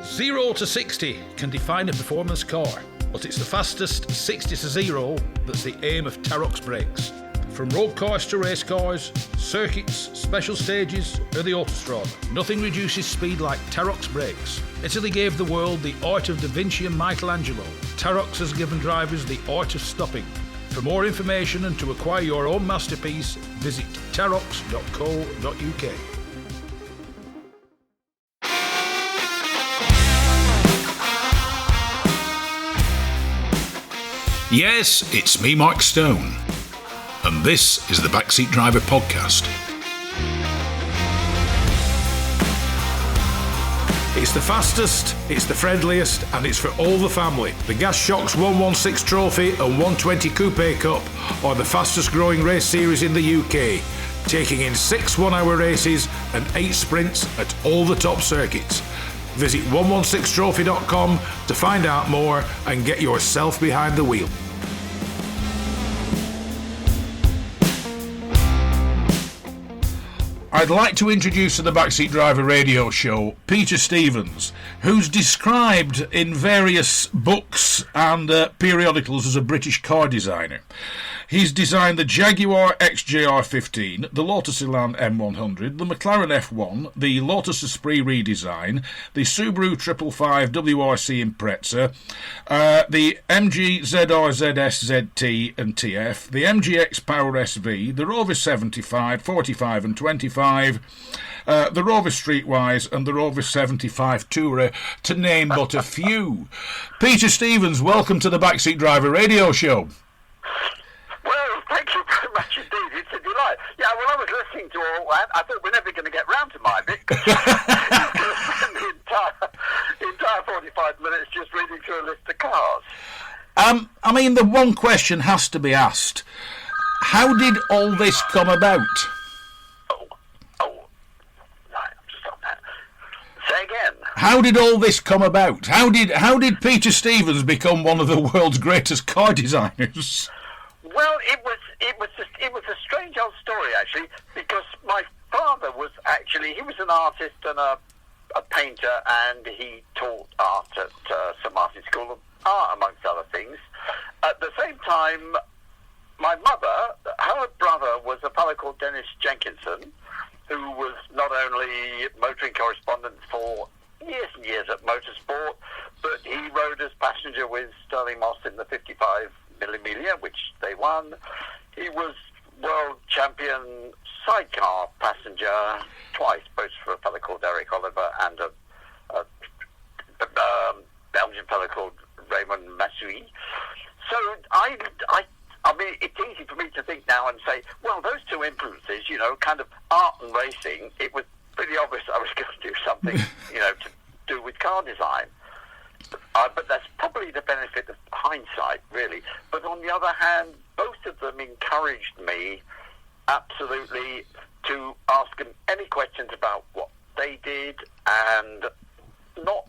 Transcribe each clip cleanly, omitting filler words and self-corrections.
0 to 60 can define a performance car, but it's the fastest 60 to 0 that's the aim of Tarok's brakes. From road cars to race cars, circuits, special stages, or the autostrada, nothing reduces speed like Tarok's brakes. Italy gave the world the art of Da Vinci and Michelangelo. Tarok's has given drivers the art of stopping. For more information and to acquire your own masterpiece, visit taroks.co.uk. Yes, it's me, Mark Stone, and this is the Backseat Driver Podcast. It's the fastest, it's the friendliest, and it's for all the family. The Gas Shocks 116 Trophy and 120 Coupe Cup are the fastest growing race series in the UK, taking in 6 one-hour races and 8 sprints at all the top circuits. Visit 116trophy.com to find out more and get yourself behind the wheel. I'd like to introduce to the Backseat Driver radio show Peter Stevens, who's described in various books and periodicals as a British car designer. He's designed the Jaguar XJR-15, the Lotus Elan M100, the McLaren F1, the Lotus Esprit redesign, the Subaru 555 WRC Impreza, the MG ZR ZS ZT and TF, the MGX Power SV, the Rover 75, 45 and 25, the Rover Streetwise and the Rover 75 Tourer, to name but a few. Peter Stevens, welcome to the Backseat Driver radio show. Well, thank you very much indeed. It's a delight. Yeah, well, I was listening to all that. I thought we're never going to get round to my bit. Because spend the entire 45 minutes just reading through a list of cars. I mean, the one question has to be asked. How did all this come about? Right, just on that. Say again. How did all this come about? How did Peter Stevens become one of the world's greatest car designers? Well, it was a strange old story, actually, because my father was an artist and a painter, and he taught art at St Martin's School of Art, amongst other things. At the same time, my mother, her brother was a fellow called Dennis Jenkinson, who was not only motoring correspondent for years and years at Motorsport, but he rode as passenger with Sterling Moss in the 55 Millimeter, which they won. He was world champion sidecar passenger twice, both for a fellow called Eric Oliver and a Belgian fellow called Raymond Massoui. So I mean, it's easy for me to think now and say, well, those two influences, kind of art and racing, it was pretty obvious I was going to do something, to do with car design. But that's probably the benefit of hindsight, really. But on the other hand, both of them encouraged me absolutely to ask them any questions about what they did, and not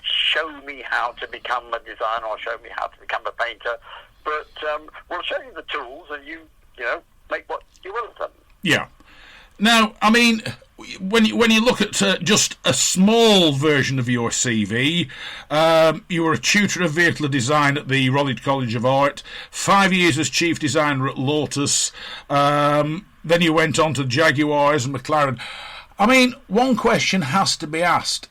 show me how to become a designer or show me how to become a painter, but we'll show you the tools and you make what you will of them. Yeah. Now, I mean, when you look at just a small version of your CV, you were a tutor of vehicle design at the Rollins College of Art, 5 years as chief designer at Lotus, then you went on to Jaguars and McLaren. I mean, one question has to be asked.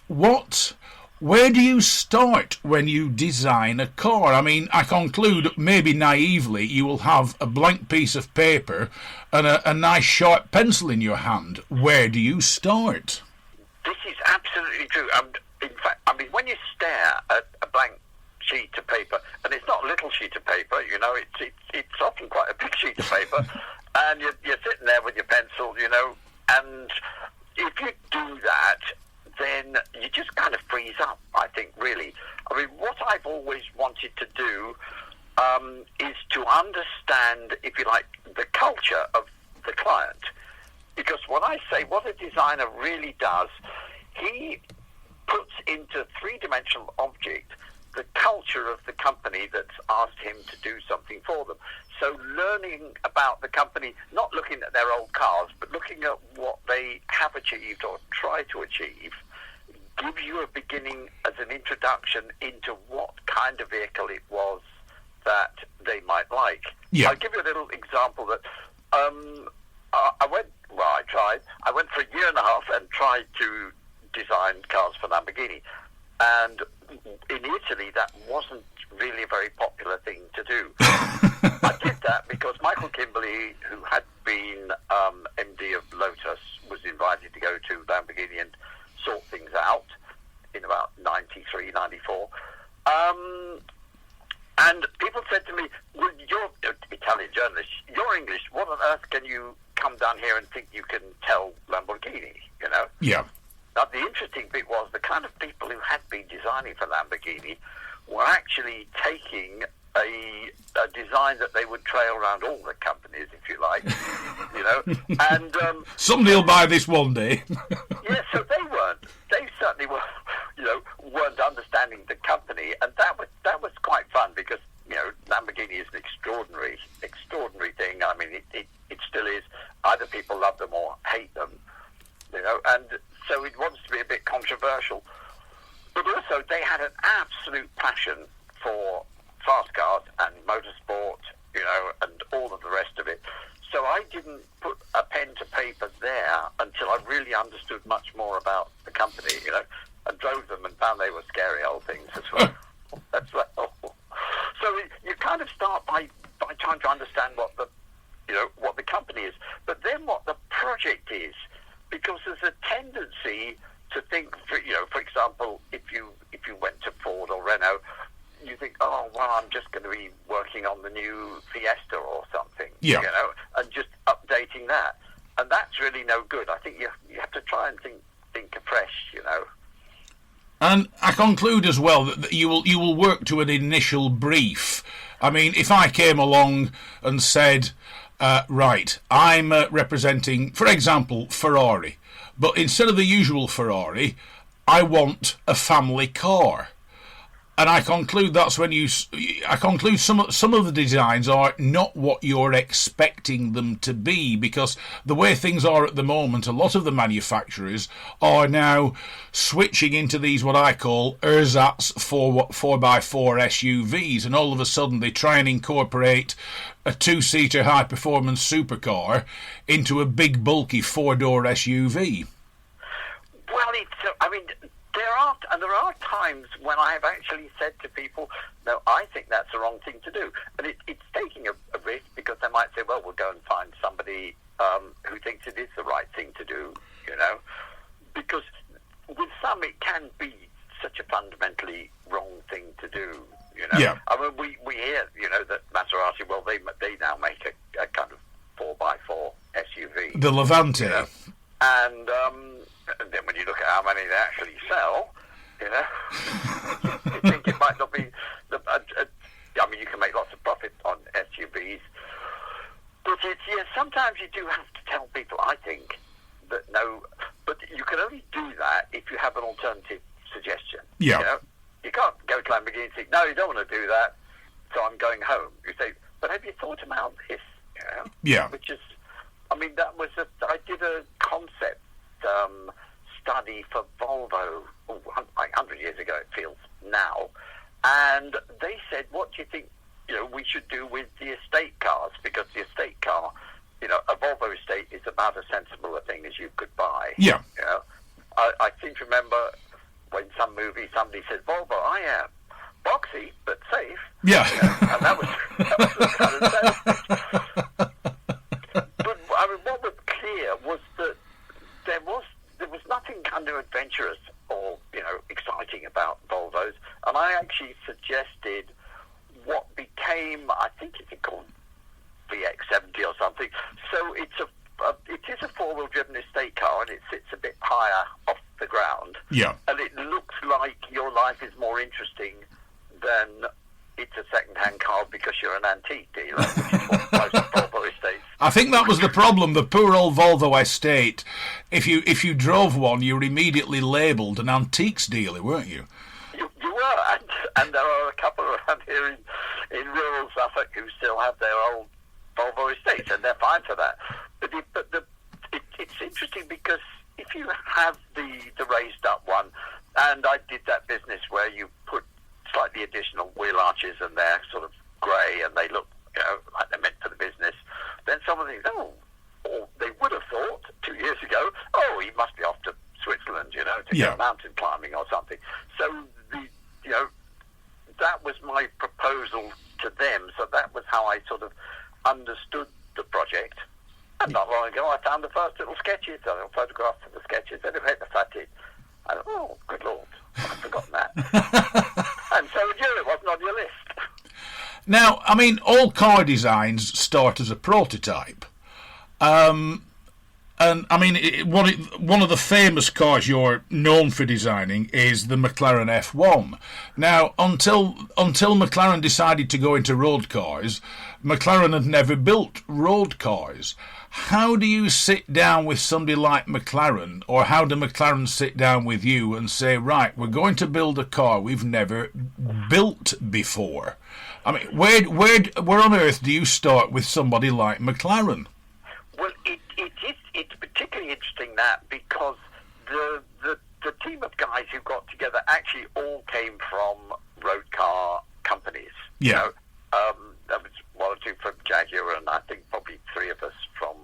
Where do you start when you design a car? I mean, I conclude, maybe naively, you will have a blank piece of paper and a nice sharp pencil in your hand. Where do you start? This is absolutely true. In fact, I mean, when you stare at a blank sheet of paper, and it's not a little sheet of paper, it's often quite a big sheet of paper, and you're sitting there with your pencil, and if you do that, then you just kind of freeze up, I think, really. I mean, what I've always wanted to do is to understand, if you like, the culture of the client. Because when I say what a designer really does, he puts into three-dimensional object the culture of the company that's asked him to do something for them. So learning about the company, not looking at their old cars, but looking at what they have achieved or try to achieve, gives you a beginning as an introduction into what kind of vehicle it was that they might like. Yeah. I'll give you a little example that I went for a year and a half and tried to design cars for Lamborghini. And in Italy, that wasn't really a very popular thing to do. I did that because Michael Kimberley, who had been MD of Lotus, was invited to go to Lamborghini and sort things out in about 93, 94. And people said to me, well, you're an Italian journalist, you're English, what on earth can you come down here and think you can tell Lamborghini, you know? Yeah. Now, the interesting bit was the kind of people who had been designing for Lamborghini were actually taking a design that they would trail around all the companies, if you like, you know, and... somebody will buy this one day. Yeah, so they certainly were, you know, weren't understanding the company, and that was quite fun because, you know, Lamborghini is an extraordinary thing. I mean, it still is. Either people love them or hate them, you know, and so it wants to be a bit controversial. But also, they had an absolute passion for fast cars and motorsport, you know, and all of the rest of it. So I didn't put a pen to paper there until I really understood much more about the company, you know, and drove them and found they were scary old things as well. So you kind of start by trying to understand what the company is, but then what the project is, because there's a tendency to think, for example, if you went to Ford or Renault, you think, oh, well, I'm just going to be working on the new Fiesta or something, yeah, you know, and just updating that. And that's really no good. I think you have to try and think afresh, you know. And I conclude as well that you will work to an initial brief. I mean, if I came along and said, right, I'm representing, for example, Ferrari, but instead of the usual Ferrari, I want a family car. And I conclude that's when some of the designs are not what you're expecting them to be, because the way things are at the moment, a lot of the manufacturers are now switching into these what I call ersatz 4x4 SUVs, and all of a sudden they try and incorporate a two-seater high-performance supercar into a big bulky four-door SUV. Well, there are times when I have actually said to people, no, I think that's the wrong thing to do. And it's taking a risk, because they might say, well, we'll go and find somebody who thinks it is the right thing to do, you know. Because with some, it can be such a fundamentally wrong thing to do, you know. Yeah. I mean, we hear, you know, that Maserati, well, they now make a kind of 4x4 SUV. The Levante. You know? And then when you look at how many they actually sell, you know, you think it might not be... I mean, you can make lots of profit on SUVs. But sometimes you do have to tell people, I think, that no... But you can only do that if you have an alternative suggestion. Yeah. You know? You can't go to Lamborghini and say, no, you don't want to do that, so I'm going home. You say, but have you thought about this? You know? Yeah. Which is... I mean, I did a concept study for Volvo, like 100 years ago it feels now, and they said, what do you think, you know, we should do with the estate cars? Because the estate car, you know, a Volvo estate is about as sensible a thing as you could buy. Yeah. You know? I seem to remember when some movie somebody said, Volvo, I am boxy but safe. Yeah. You know? And that was the kind of sales. But I mean, what was clear was that there was nothing kind of adventurous or, you know, exciting about Volvos, and I actually suggested what became, I think it's called VX70 or something. So it is a four-wheel driven estate car, and it sits a bit higher off the ground. Yeah. And it looks like your life is more interesting than it's a second-hand car because you're an antique dealer, which is what most Volvo estates. I think that was the problem. The poor old Volvo estate. If you drove one, you were immediately labelled an antiques dealer, weren't you? You were, and there are a couple around here in rural Suffolk who still have their old Volvo estates, and they're fine for that. But it's interesting because if you have the raised up one, and I did that business traditional wheel arches, and they're sort of grey, and they look, like they're meant for the business. Then someone thinks, or they would have thought 2 years ago, he must be off to Switzerland, to go mountain climbing or something. So that was my proposal to them. So that was how I sort of understood the project. And not long ago, I found the first little sketches, photographs of the sketches, and it that's it. I thought, oh, good Lord, I've forgotten that. And so it wasn't on your list. Now, I mean, all car designs start as a prototype. And, I mean, one of the famous cars you're known for designing is the McLaren F1. Now, until McLaren decided to go into road cars, McLaren had never built road cars. How do you sit down with somebody like McLaren, or how do McLaren sit down with you and say, right, we're going to build a car we've never built before? I mean, where on earth do you start with somebody like McLaren? Well, it's particularly interesting that because the team of guys who got together actually all came from road car companies. Yeah. There was one or two from Jaguar, and I think probably three of us from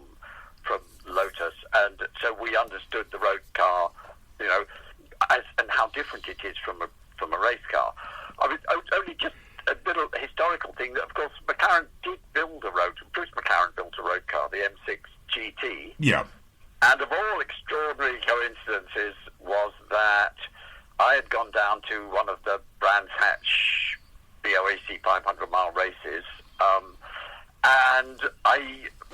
Lotus, and so we understood the road car, and how different it is from a race car. I mean, only just a little historical thing that, of course, McLaren did build a road. Bruce McLaren built a road car, the M6 GT. Yeah. And of all extraordinary coincidences was that I had gone down to one of the Brands Hatch BOAC 500-mile races, and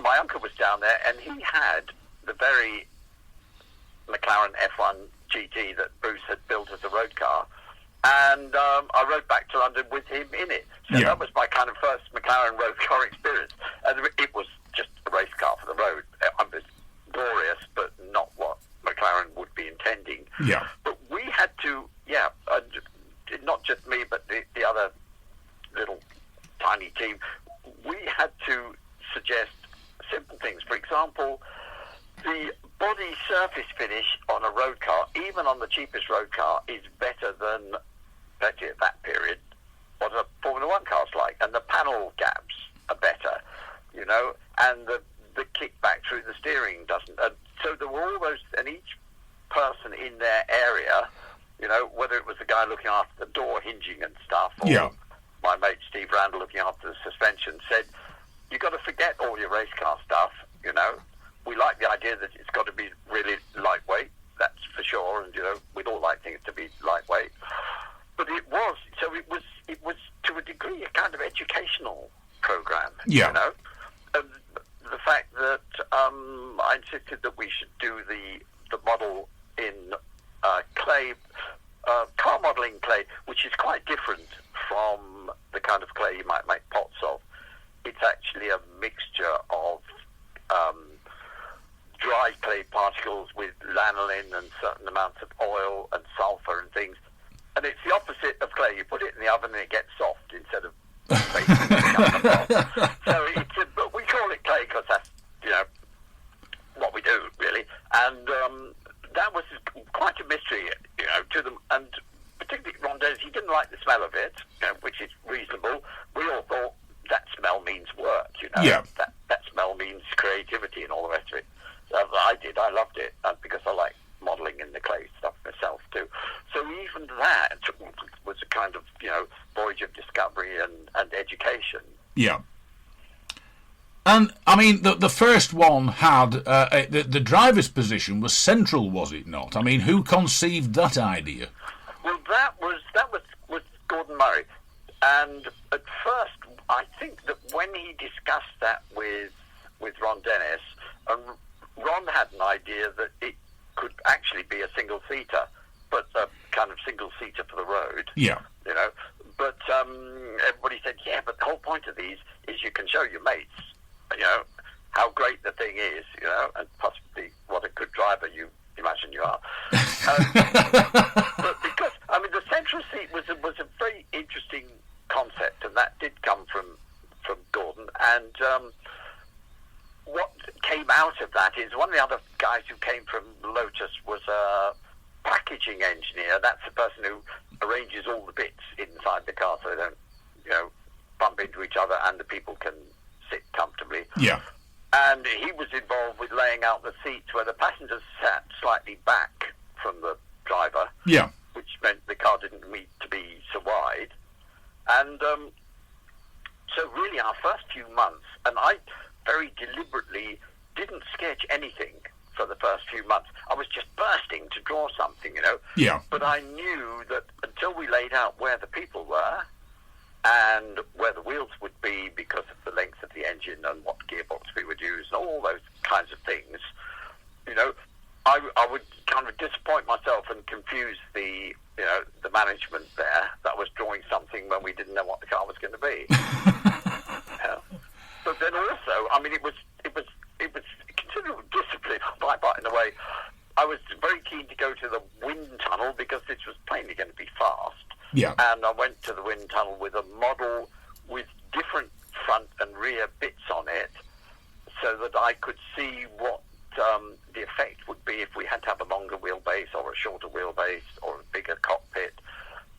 my uncle was down there, and he had the very McLaren F1 GT that Bruce had built as a road car, and I rode back to London with him in it. So that was my kind of first McLaren road car experience, and it was just a race car for the road. It was glorious, but not what McLaren would be intending. Yeah. But we had to, not just me, but the other little tiny team, we had to suggest simple things. For example, the body surface finish on a road car, even on the cheapest road car, is better than, especially at that period, what a Formula One car's like. And the panel gaps are better, and the kickback through the steering doesn't. And so there were all those, and each person in their area, whether it was the guy looking after the door hinging and stuff, or my mate Steve Randall looking after the suspension, said, you've got to forget all your race car stuff, We like the idea that it's got to be really lightweight, that's for sure, and, we'd all like things to be lightweight. But it was to a degree a kind of educational program, And the fact that I insisted that we should do the model in clay, car modelling clay, which is quite different from the kind of clay you might make pots of. It's actually a mixture of dry clay particles with lanolin and certain amounts of oil and sulfur and things. And it's the opposite of clay. You put it in the oven and it gets soft instead of baking it. So but we call it clay because that's, what we do, really. And that was quite a mystery, to them. And particularly Ron Dennis, he didn't like the smell of it, which is reasonable. We all thought that smell means work, That smell means creativity and all the rest of it. So I did. I loved it because I like modelling in the clay stuff myself too. So even that was a kind of, voyage of discovery and education. Yeah. And, I mean, the first one had, the driver's position was central, was it not? I mean, who conceived that idea? Well, that was Gordon Murray. And at first, I think that when he discussed that with Ron Dennis, Ron had an idea that it could actually be a single-seater, but a kind of single-seater for the road. Yeah. But everybody said, but the whole point of these is you can show your mates, how great the thing is, and possibly what a good driver you imagine you are. But because, the central seat was a very interesting concept, and that did come from Gordon. And what came out of that is one of the other guys who came from Lotus was a packaging engineer. That's the person who arranges all the bits in inside the car so they don't, bump into each other and the people can sit comfortably. Yeah. And he was involved with laying out the seats where the passengers sat slightly back from the driver. Yeah. Which meant the car didn't need to be so wide. And so really our first few months, and I very deliberately didn't sketch anything for the first few months. I was just bursting to draw something, Yeah. But I knew that until we laid out where the people were and where the wheels would be because of the length of the engine and what gearbox we would use and all those kinds of things, I would kind of disappoint myself and confuse the management there that was drawing something when we didn't know what the car was going to be. But then also, I mean, it was considerable discipline on my part in a way. I was very keen to go to the wind tunnel because this was plainly going to be fast. Yeah. And I went to the wind tunnel with a model with different front and rear bits on it so that I could see what the effect would be if we had to have a longer wheelbase or a shorter wheelbase or a bigger cockpit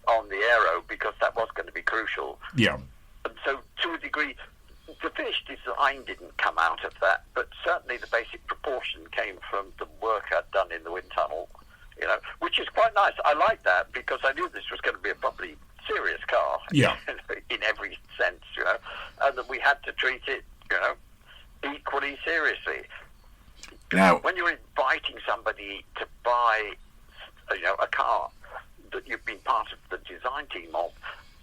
on the aero, because that was going to be crucial. Yeah. And so, to a degree, the finished design didn't come out of that, but certainly the basic proportion came from the work I'd done in the wind tunnel, which is quite nice. I like that because I knew this was going to be a properly serious car, yeah, in every sense, and that we had to treat it, equally seriously. Now, when you're inviting somebody to buy, a car that you've been part of the design team of,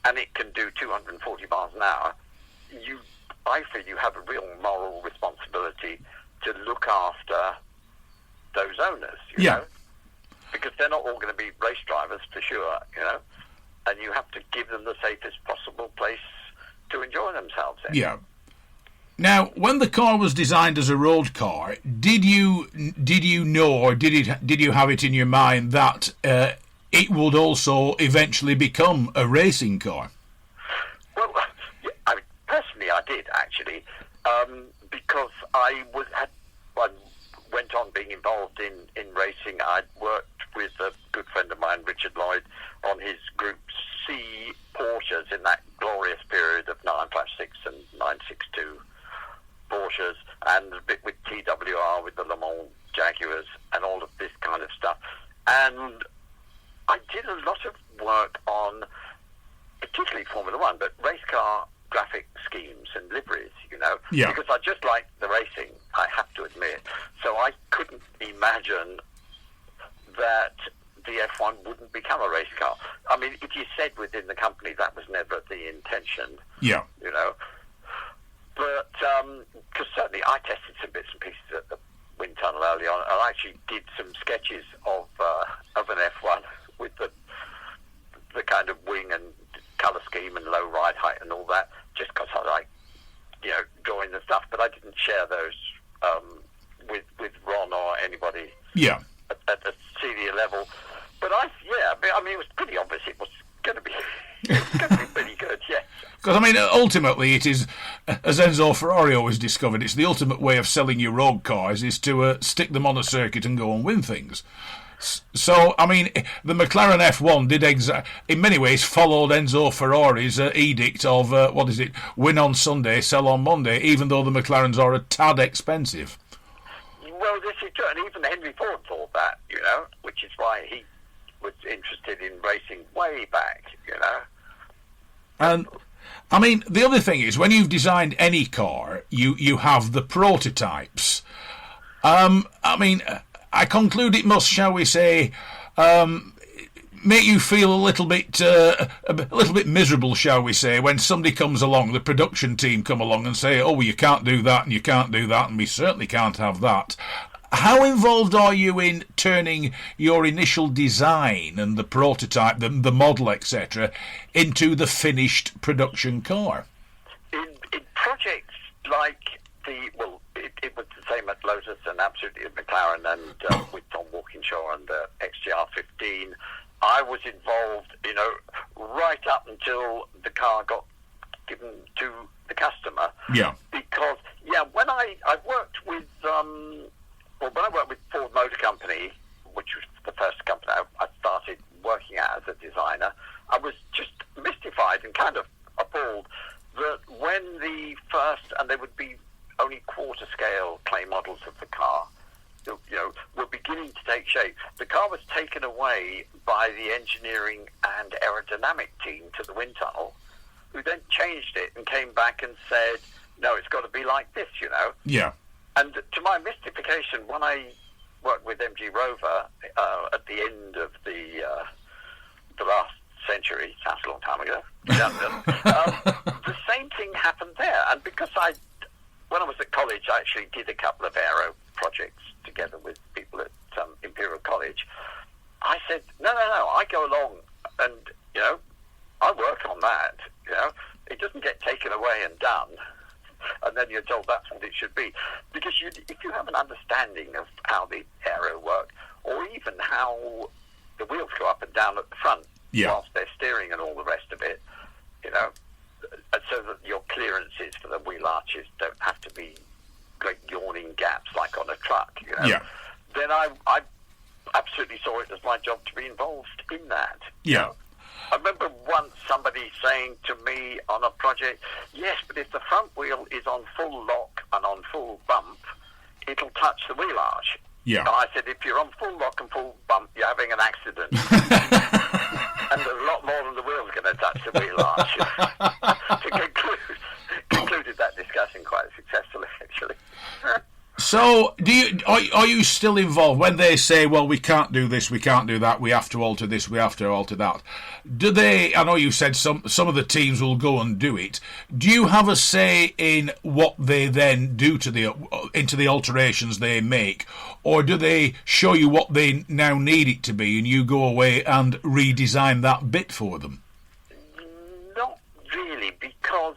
and it can do 240 miles an hour, I feel you have a real moral responsibility to look after those owners, you know, because they're not all going to be race drivers for sure, and you have to give them the safest possible place to enjoy themselves in. Yeah. Now, when the car was designed as a road car, did you know, or did you have it in your mind that it would also eventually become a racing car? Well, personally, I did actually, because I went on being involved in racing. I'd worked with a good friend of mine, Richard Lloyd, on his Group C Porsches in that glorious period of 956 and 962 Porsches, and a bit with TWR, with the Le Mans Jaguars, and all of this kind of stuff. And I did a lot of work on, particularly Formula One, but race car graphic schemes and liveries, because I just liked the racing, I have to admit. So I couldn't imagine that the F1 wouldn't become a race car. I mean, if you said within the company that was never the intention, But, because certainly I tested some bits and pieces at the wind tunnel early on, and I actually did some sketches of an F1 with the kind of wing and colour scheme and low ride height and all that, just because I like, drawing the stuff. But I didn't share those with Ron or anybody at the senior level. But it was pretty obvious it was going to be pretty good, yes. Because, ultimately it is, as Enzo Ferrari always discovered, it's the ultimate way of selling your road cars is to stick them on a circuit and go and win things. So, the McLaren F1 did in many ways followed Enzo Ferrari's edict of, win on Sunday, sell on Monday, even though the McLarens are a tad expensive. Well, this is true, and even Henry Ford thought that, which is why he was interested in racing way back, And the other thing is, when you've designed any car, you have the prototypes. I conclude it must, shall we say, make you feel a little bit miserable, shall we say, when somebody comes along, the production team come along and say, oh, well, you can't do that and you can't do that and we certainly can't have that. How involved are you in turning your initial design and the prototype, the model, etc., into the finished production car? In projects like it was the same at Lotus and absolutely at McLaren and with Tom Walkinshaw and the XJR-15. I was involved, right up until the car got given to the customer. Yeah. Because, when I worked with... when I worked with Ford Motor Company, which was the first company I started working at as a designer, I was just mystified by the engineering and aerodynamic team to the wind tunnel, who then changed it and came back and said, no, it's got to be like this, you know. Yeah. And to my mystification, when I worked with MG Rover at the end of the last century, sounds a long time ago, the same thing happened there. And because when I was at college, I actually did a couple of aero projects together with people at Imperial College. I said, no, I go along and, you know, I work on that, you know. It doesn't get taken away and done, and then you're told that's what it should be. Because if you have an understanding of how the aero work, or even how the wheels go up and down at the front whilst they're steering and all the rest of it, you know, so that your clearances for the wheel arches don't have to be great yawning gaps like on a truck, you know, then I absolutely saw it as my job to be involved in that. Yeah. You know? I remember once somebody saying to me on a project, yes, but if the front wheel is on full lock and on full bump, it'll touch the wheel arch. Yeah. And I said, if you're on full lock and full bump, you're having an accident. And a lot more than the wheel's going to touch the wheel arch. To concluded that discussion quite successfully, actually. So, are you still involved when they say, well, we can't do this, we can't do that, we have to alter this, we have to alter that? Do they? I know you said some of the teams will go and do it. Do you have a say in what they then do to into the alterations they make, or do they show you what they now need it to be, and you go away and redesign that bit for them? Not really, because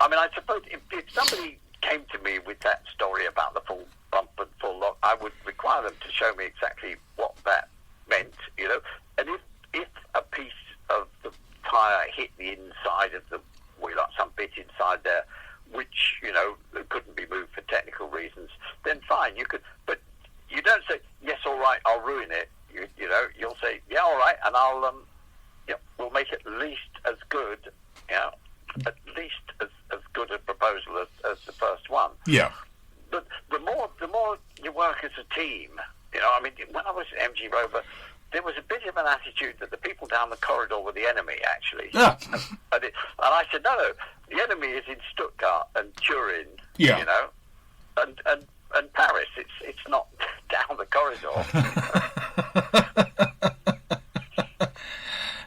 I mean, I suppose if somebody came to me with that story about the full bump and full lock, I would require them to show me exactly what that meant, you know. And if a piece of the tyre hit the inside of the wheel, like some bit inside there, which, you know, couldn't be moved for technical reasons, then fine, you could. But you don't say, yes, all right, I'll ruin it. You know, you'll say, yeah, all right, and we'll make it at least as good, you know, at least as good a proposal as the first one. Yeah. But the more you work as a team, you know, I mean, when I was at MG Rover, there was a bit of an attitude that the people down the corridor were the enemy, actually. Yeah. And I said, no, the enemy is in Stuttgart and Turin, you know, and Paris. It's not down the corridor.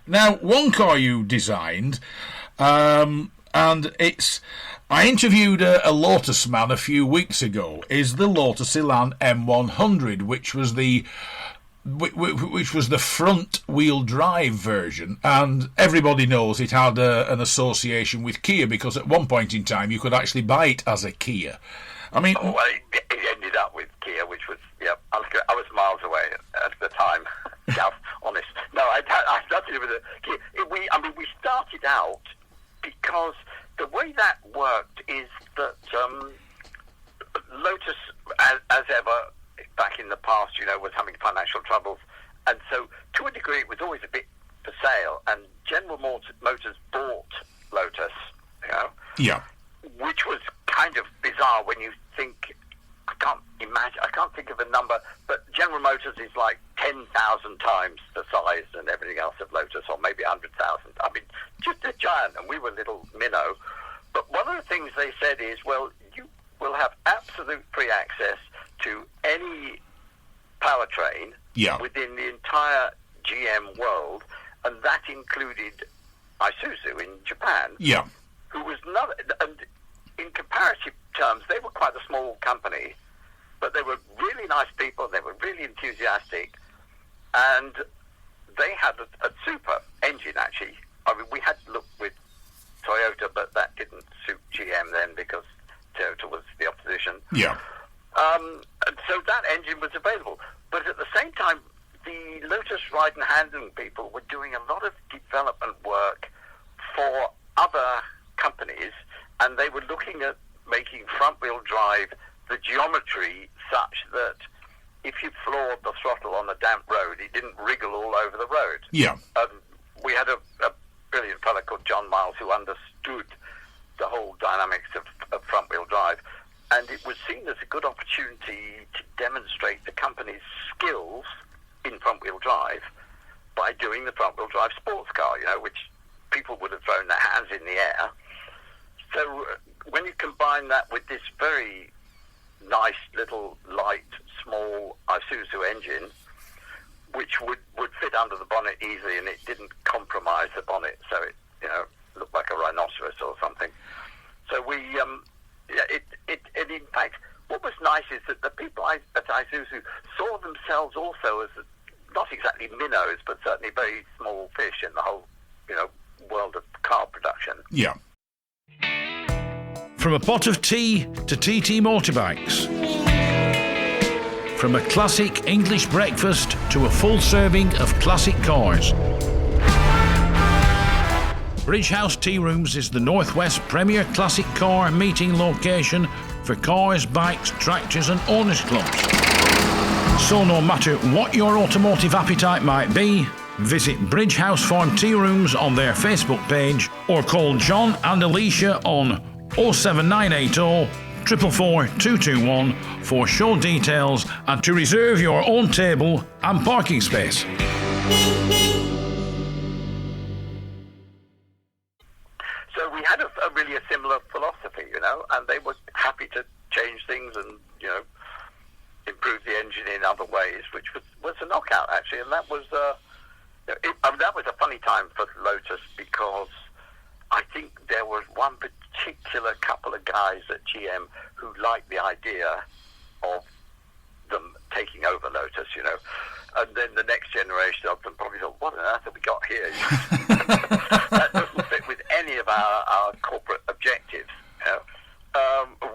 Now, one car you designed, and I interviewed a Lotus man a few weeks ago, is the Lotus Elan M100, which was the front wheel drive version, and everybody knows it had an association with Kia, because at one point in time you could actually buy it as a Kia. I mean, well, it ended up with Kia, which was, I was miles away at the time. Yeah, honest. No, I had nothing to do with it. We started out because the way that worked is that Lotus, as ever, back in the past, you know, was having financial troubles, and so to a degree it was always a bit for sale. And General Motors bought Lotus, you know, which was kind of bizarre when you think. I can't think of a number, but General Motors is like 10,000 times the size and everything else of Lotus, or maybe 100,000. I mean, just a giant, and we were little minnow. But one of the things they said is, well, you will have absolute free access to any powertrain within the entire GM world, and that included Isuzu in Japan, who was not, and in comparative terms, they were quite a small company, but they were really nice people, they were really enthusiastic, and they had a super engine, actually. I mean, we had to look with Toyota, but that didn't suit GM then, because Toyota was the opposition. And so that engine was available. But at the same time, the Lotus ride and handling people were doing a lot of development work for other companies, and they were looking at making front-wheel drive the geometry such that if you floored the throttle on a damp road, it didn't wriggle all over the road. We had a brilliant fellow called John Miles who understood the whole dynamics of front-wheel drive, and it was seen as a good opportunity to demonstrate the company's skills in front-wheel drive by doing the front-wheel drive sports car, which people would have thrown their hands in the air. So when you combine that with this very nice little light, small Isuzu engine, which would fit under the bonnet easily, and it didn't compromise the bonnet, so it looked like a rhinoceros or something. So we, in fact, what was nice is that the people at Isuzu saw themselves also as not exactly minnows, but certainly very small fish in the whole, world of car production. Yeah. From a pot of tea to TT motorbikes. From a classic English breakfast to a full serving of classic cars. Bridge House Tea Rooms is the Northwest premier classic car meeting location for cars, bikes, tractors and owners clubs. So no matter what your automotive appetite might be, visit Bridge House Farm Tea Rooms on their Facebook page or call John and Alicia on 07980 444 221 for show details and to reserve your own table and parking space. So we had a really similar philosophy, and they were happy to change things and, improve the engine in other ways, which was a knockout, actually. And that was that was a funny time for Lotus, because I think there was one particular couple of guys at GM who liked the idea of them taking over Lotus, and then the next generation of them probably thought, what on earth have we got here? That doesn't fit with any of our corporate objectives,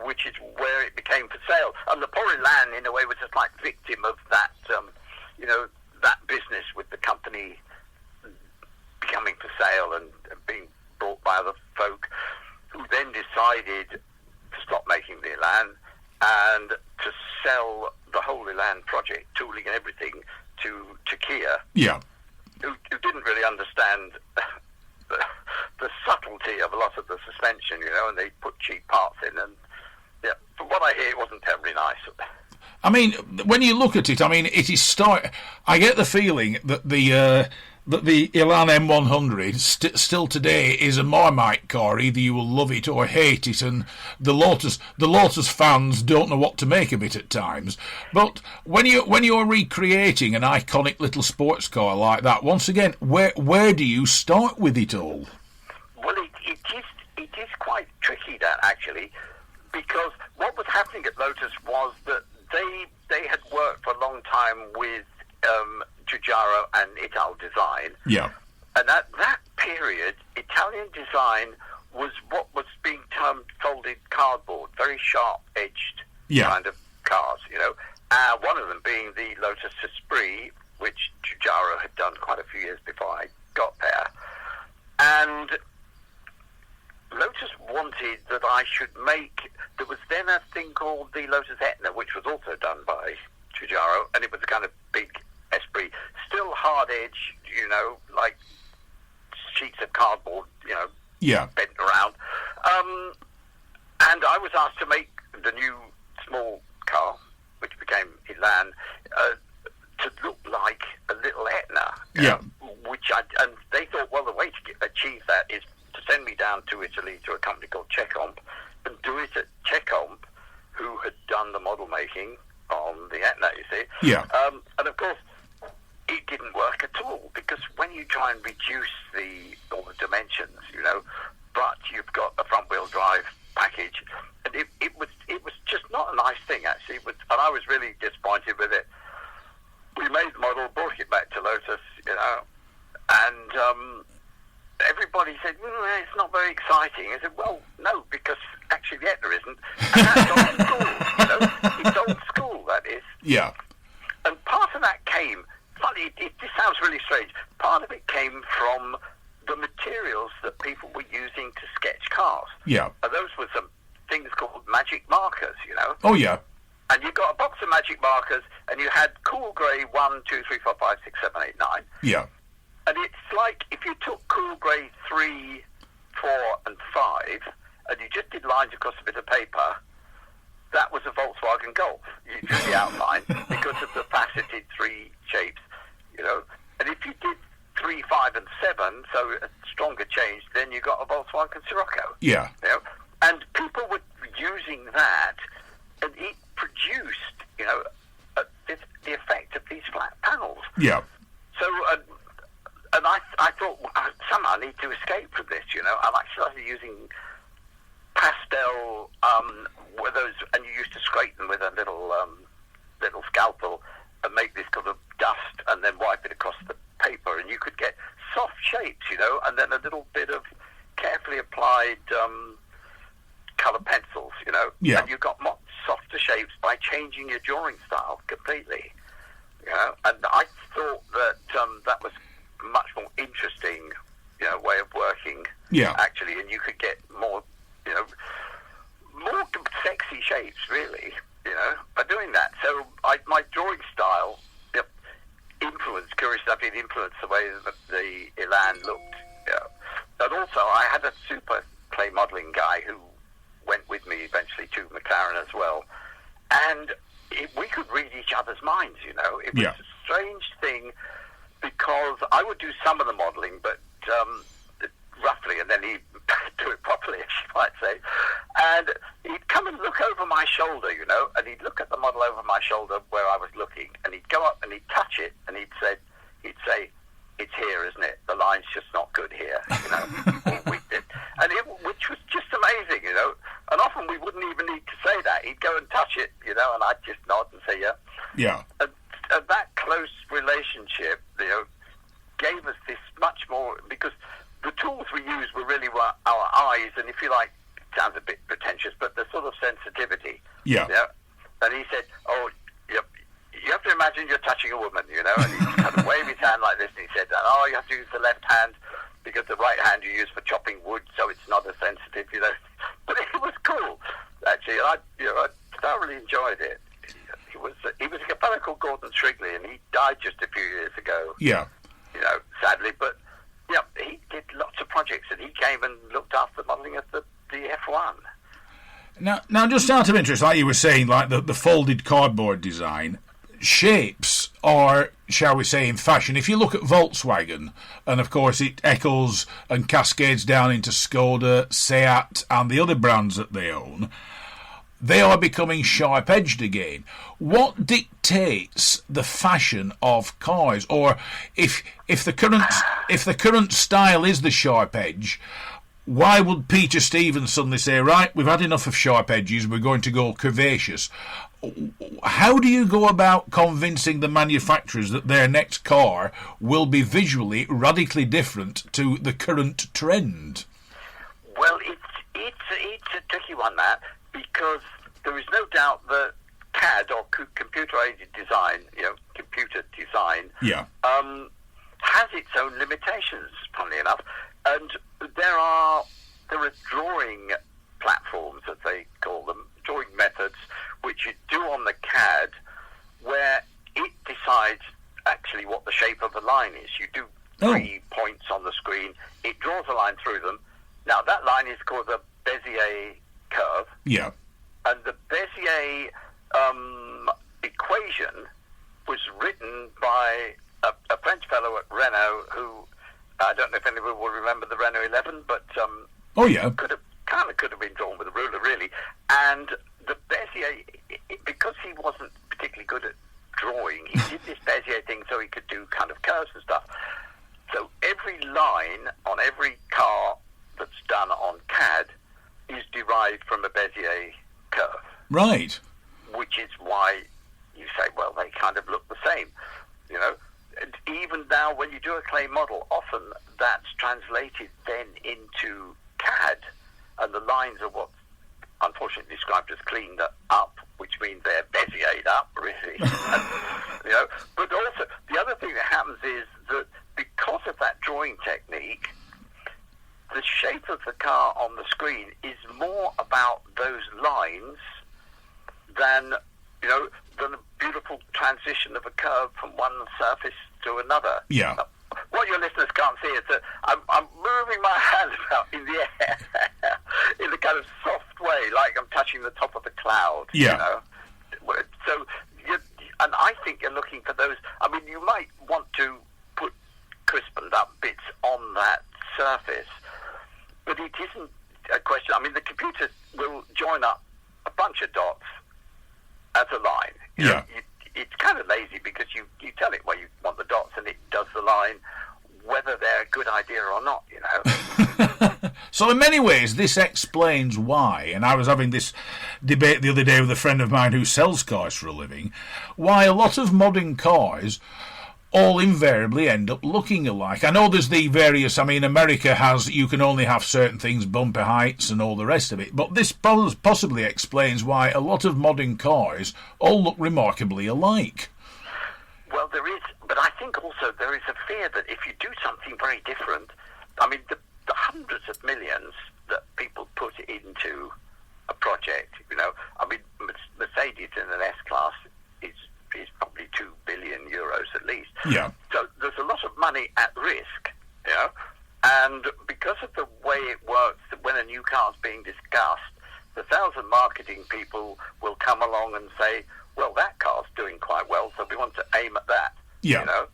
which is where it became for sale. And the poor Elan, in a way, was just like victim of that, that business with the company becoming for sale and being bought by other folk, who then decided to stop making the Elan and to sell the whole Elan project, tooling and everything, to Kia. Yeah. Who didn't really understand the subtlety of a lot of the suspension, and they put cheap parts in, and from what I hear, it wasn't terribly nice. I mean, when you look at it, it is I get the feeling that the Elan M100 still today is a Marmite car. Either you will love it or hate it, and the Lotus fans don't know what to make of it at times. But when you're recreating an iconic little sports car like that, once again, where do you start with it all? Well, it is quite tricky, that, actually, because what was happening at Lotus was that they had worked for a long time with Giugiaro and Ital Design. Yeah. And at that period, Italian design was what was being termed folded cardboard, very sharp-edged kind of cars, one of them being the Lotus Esprit, which Giugiaro had done quite a few years before I got there. And Lotus wanted that I should make... There was then a thing called the Lotus Etna, which was also done by Giugiaro, and it was a kind of big Esprit, still hard edge, like sheets of cardboard, bent around. And I was asked to make the new small car, which became Elan, to look like a little Etna. And they thought, well, the way to achieve that is to send me down to Italy to a company called Checomp and do it at Checomp, who had done the model making on the Etna, you see. Yeah. And of course, it didn't work at all, because when you try and reduce all the dimensions, but you've got a front-wheel drive package, and it was just not a nice thing, actually. And I was really disappointed with it. We made the model, brought it back to Lotus, and everybody said, it's not very exciting. I said, well, no, because actually the Etna isn't. And that's old school, It's old school, that is. Yeah. And part of that came... Funny, this sounds really strange. Part of it came from the materials that people were using to sketch cars. Yeah. And those were some things called magic markers, Oh, yeah. And you got a box of magic markers, and you had cool grey 1, 2, 3, 4, 5, 6, 7, 8, 9. Yeah. And it's like if you took cool grey 3, 4, and 5, and you just did lines across a bit of paper, that was a Volkswagen Golf. You drew the outline because of the faceted three shapes, And if you did 3, 5, and 7, so a stronger change, then you got a Volkswagen Scirocco. Yeah. You know? And people were using that, and it produced, you know, the effect of these flat panels. Yeah. So, and I thought, somehow I need to escape from this, you know. I actually started using pastel, with those, and you used to scrape them with a little scalpel and make this kind of dust and then wipe it across the paper, and you could get soft shapes, you know, and then a little bit of carefully applied colour pencils, you know. Yeah. And you got much softer shapes by changing your drawing style completely, you know. And I thought that that was a much more interesting, you know, way of working. Yeah. Actually, and you could get more, you know, more sexy shapes, really, you know, by doing that. So my drawing style influenced, curiously enough, it influenced the way that the Elan looked. You know. And also, I had a super clay modelling guy who went with me eventually to McLaren as well. And we could read each other's minds, you know. It was a strange thing because I would do some of the modelling, but roughly, and then he'd do it properly, as you might say. And he'd come and look over my shoulder, you know, and he'd look at the model over my shoulder where I was looking, and he'd go up and he'd touch it, and he'd say, "It's here, isn't it? The line's just not good here," you know. Which was just amazing, you know. And often we wouldn't even need to say that. He'd go and touch it, you know, and I'd just nod and say, "Yeah." Yeah. And that close relationship, you know, gave us this much more, because the tools we used were really our eyes, and if you like, it sounds a bit pretentious, but the sort of sensitivity. Yeah. You know? And he said, "Oh, you have to imagine you're touching a woman, you know," and he kind of waved his hand like this, and he said, "Oh, you have to use the left hand because the right hand you use for chopping wood, so it's not as sensitive, you know." But it was cool, actually. I thoroughly enjoyed it. He was a fellow called Gordon Shrigley, and he died just a few years ago. Yeah. You know, sadly, but yeah, he did lots of projects, and he came and looked after the modelling of the F1. Now, just out of interest, like you were saying, like the folded cardboard design, shapes are, shall we say, in fashion. If you look at Volkswagen, and of course it echoes and cascades down into Skoda, Seat, and the other brands that they own, they are becoming sharp-edged again. What dictates the fashion of cars? Or if the current style is the sharp edge, why would Peter Stevens suddenly say, right, we've had enough of sharp edges, we're going to go curvaceous? How do you go about convincing the manufacturers that their next car will be visually radically different to the current trend? Well, it's a tricky one, that, because there is no doubt that CAD, or computer-aided design, you know, computer design, has its own limitations, funnily enough. And there are drawing platforms, as they call them, drawing methods, which you do on the CAD, where it decides actually what the shape of the line is. You do 3 points on the screen, it draws a line through them. Now, that line is called the Bezier curve. Yeah. And the Bezier equation was written by a French fellow at Renault who, I don't know if anyone will remember the Renault 11, but could have been drawn with a ruler, really. And the Bezier, because he wasn't particularly good at drawing, he did this Bezier thing so he could do kind of curves and stuff. So every line on every car that's done on CAD is derived from a Bezier curve. Right. Which is why you say, well, they kind of look the same, you know. And even now, when you do a clay model, often that's translated then into CAD, and the lines are what's unfortunately described as cleaned up, which means they're Bezier'd up, really. And, you know, but also, the other thing that happens is that because of that drawing technique, the shape of the car on the screen is more about those lines than, you know, than a beautiful transition of a curve from one surface to another. Yeah. What your listeners can't see is that I'm moving my hand about in the air in a kind of soft way, like I'm touching the top of a cloud. Yeah. You know? So, and I think you're looking for those. I mean, you might want to put crispened up bits on that surface. But it isn't a question. I mean, the computer will join up a bunch of dots as a line. You know, it's kind of lazy because you tell it where you want the dots and it does the line, whether they're a good idea or not, you know. So in many ways, this explains why, and I was having this debate the other day with a friend of mine who sells cars for a living, why a lot of modern cars all invariably end up looking alike. I know there's the various, I mean, America has, you can only have certain things, bumper heights and all the rest of it, but this possibly explains why a lot of modern cars all look remarkably alike. Well, there is, but I think also there is a fear that if you do something very different, I mean, the hundreds of millions that people put into a project, you know, I mean, Mercedes in an S-Class is probably 2 billion euros at least. Yeah. So there's a lot of money at risk, you know, and because of the way it works, when a new car's being discussed, the sales and marketing people will come along and say, well, that car's doing quite well, so we want to aim at that. Yeah. You know?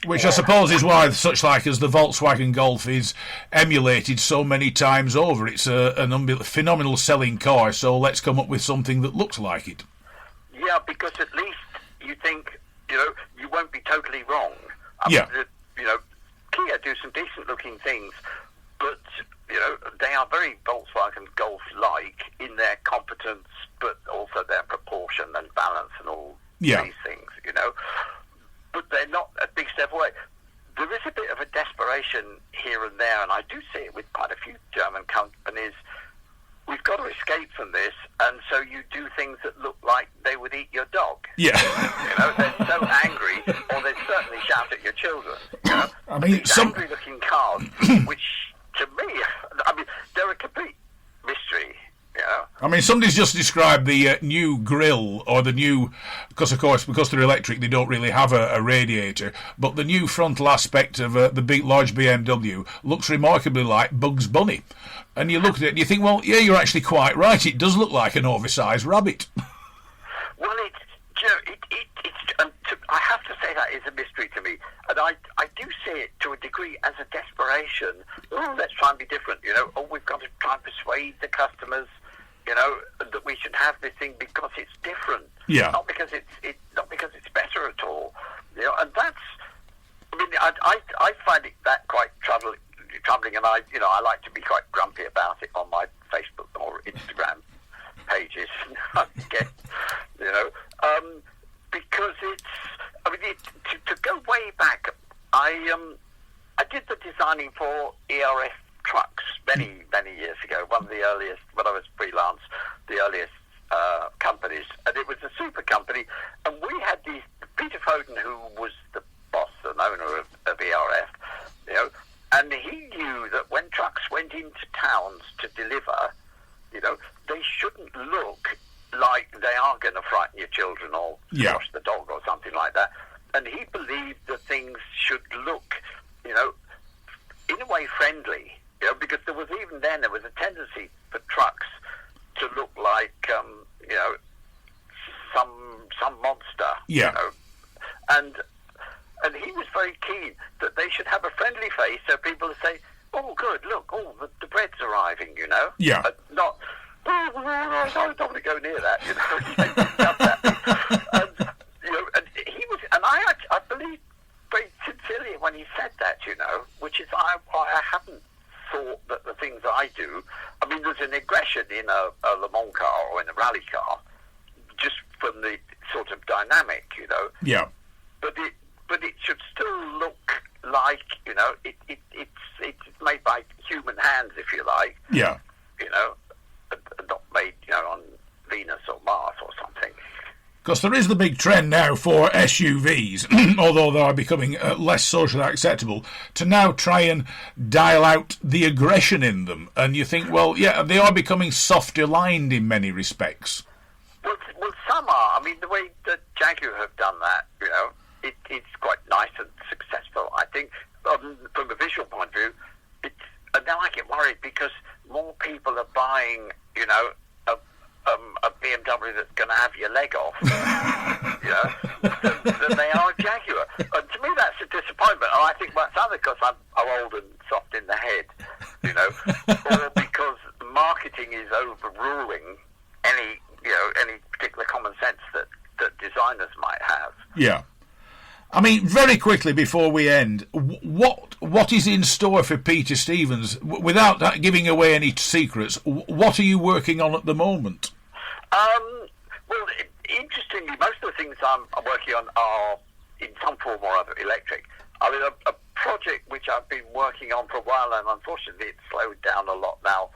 Which I suppose is why such like as the Volkswagen Golf is emulated so many times over. It's an phenomenal selling car, so let's come up with something that looks like it. Yeah, because at least you think, you know, you won't be totally wrong. I Yeah. mean, you know, Kia do some decent-looking things, but, you know, they are very Volkswagen Golf-like in their competence, but also their proportion and balance and all these things, you know. But they're not a big step away. There is a bit of a desperation here and there, and I do see it with quite a few German companies. We've got to escape from this, and so you do things that look like they would eat your dog. Yeah. You know, they're so angry, or they certainly shout at your children. You know? I mean, these angry-looking cars, which, to me, I mean, they're a complete mystery. Yeah. I mean, somebody's just described the new grille, or the new, because of course, because they're electric, they don't really have a radiator, but the new frontal aspect of the big, large BMW looks remarkably like Bugs Bunny. And you look at it and you think, well, yeah, you're actually quite right. It does look like an oversized rabbit. Well, I have to say that is a mystery to me. And I do see it to a degree as a desperation. Oh, let's try and be different, you know. Oh, we've got to try and persuade the customers, you know, that we should have this thing because it's different. Yeah. Not because it's better at all. You know, and that's, I mean, I find that quite troubling, and I like to be quite grumpy about it on my Facebook or Instagram pages. You know, because it's, I mean, to go way back, I did the designing for ERF trucks many years ago. One of the earliest, when I was freelance, the earliest companies, and it was a super company, and we had Peter Foden, who was the boss and owner of ERF, you know, and he knew that when trucks went into towns to deliver, you know, they shouldn't look like they are going to frighten your children or squash the dog or something like that. And he believed that things should look, you know, in a way friendly, you know, because there was a tendency for trucks to look like, you know, some monster, you know, and he was very keen that they should have a friendly face, so people would say, "Oh, good, look, the bread's arriving," you know, not, "Oh, I don't want to go near that," you know. And you know, and he was, and I believe very sincerely when he said that, you know, which is why I haven't thought that the things I do, I mean, there's an aggression in a Le Mans car or in a rally car, just from the sort of dynamic, you know. Yeah. But it should still look like, you know, it's made by human hands, if you like. Yeah. You know, not made, you know, on Venus or Mars or something. Because there is the big trend now for SUVs, although they are becoming less socially acceptable, to now try and dial out the aggression in them. And you think, well, yeah, they are becoming softer lined in many respects. Well, some are. I mean, the way that Jaguar have done that, you know, it's quite nice and successful. I think, from a visual point of view, and then I get worried because more people are buying, you know, a BMW that's going to have your leg off, you know, than they are a Jaguar. And to me, that's a disappointment. I think that's either because I'm old and soft in the head, or because marketing is overruling any particular common sense that designers might have. Yeah. I mean, very quickly before we end, what is in store for Peter Stevens? Without giving away any secrets, what are you working on at the moment? Well, interestingly, most of the things I'm working on are in some form or other electric. I mean, a project which I've been working on for a while, and unfortunately it's slowed down a lot now,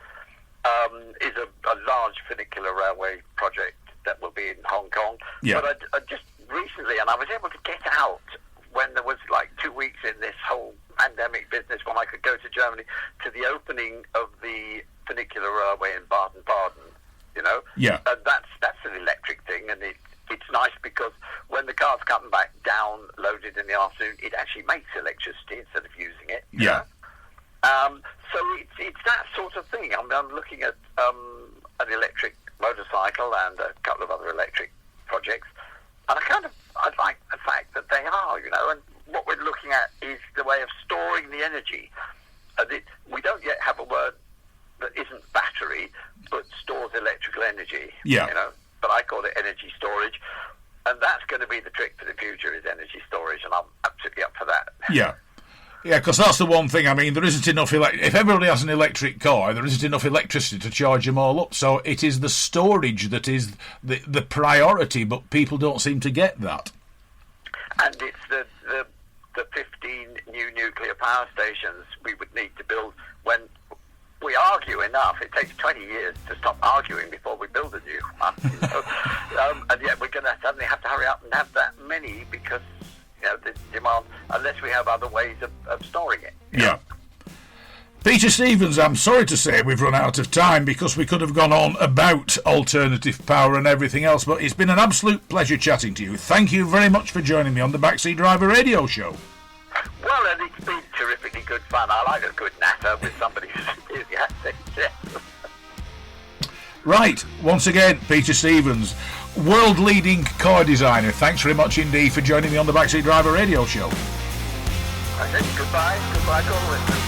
is a large funicular railway project that will be in Hong Kong. Yeah. But I just recently, and I was able to get out when there was like 2 weeks in this whole pandemic business when I could go to Germany, to the opening of the funicular railway in Baden-Baden, Yeah. And that's an electric thing, and it's nice because when the car's coming back down, loaded in the afternoon, it actually makes electricity instead of using it. Yeah. So it's that sort of thing. I'm looking at an electric motorcycle and a couple of other electric projects, and I like the fact that they are, and what we're looking at is the way of storing the energy. We don't yet have a word that isn't battery, but stores electrical energy. Yeah. But I call it energy storage, and that's going to be the trick for the future, is energy storage, and I'm absolutely up for that. Yeah. Yeah, because that's the one thing. I mean, there isn't enough if everybody has an electric car, there isn't enough electricity to charge them all up. So it is the storage that is the priority, but people don't seem to get that. And it's the 15 new nuclear power stations we would need to build. When we argue enough, it takes 20 years to stop arguing before we build a new one. And yet we're going to suddenly have to hurry up and have that many because the demand, unless we have other ways of storing it. Yeah. Peter Stevens, I'm sorry to say we've run out of time because we could have gone on about alternative power and everything else, but it's been an absolute pleasure chatting to you. Thank you very much for joining me on the Backseat Driver Radio Show. Well, and it's been terrifically good fun. I like a good natter with somebody who's enthusiastic. Right, once again, Peter Stevens, world-leading car designer. Thanks very much indeed for joining me on the Backseat Driver Radio Show. I said goodbye to all listeners.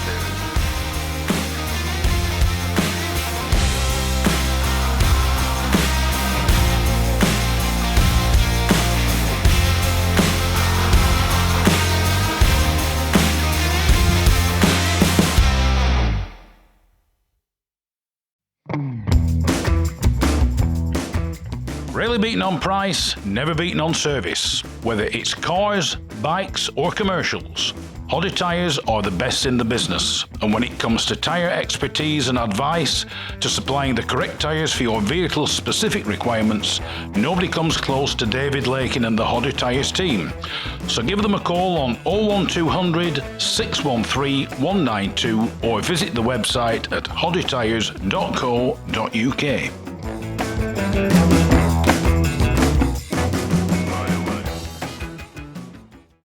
Rarely beaten on price, never beaten on service. Whether it's cars, bikes or commercials, Hodder Tyres are the best in the business. And when it comes to tyre expertise and advice to supplying the correct tyres for your vehicle's specific requirements, nobody comes close to David Lakin and the Hodder Tyres team. So give them a call on 01200 613 192 or visit the website at hoddertyres.co.uk.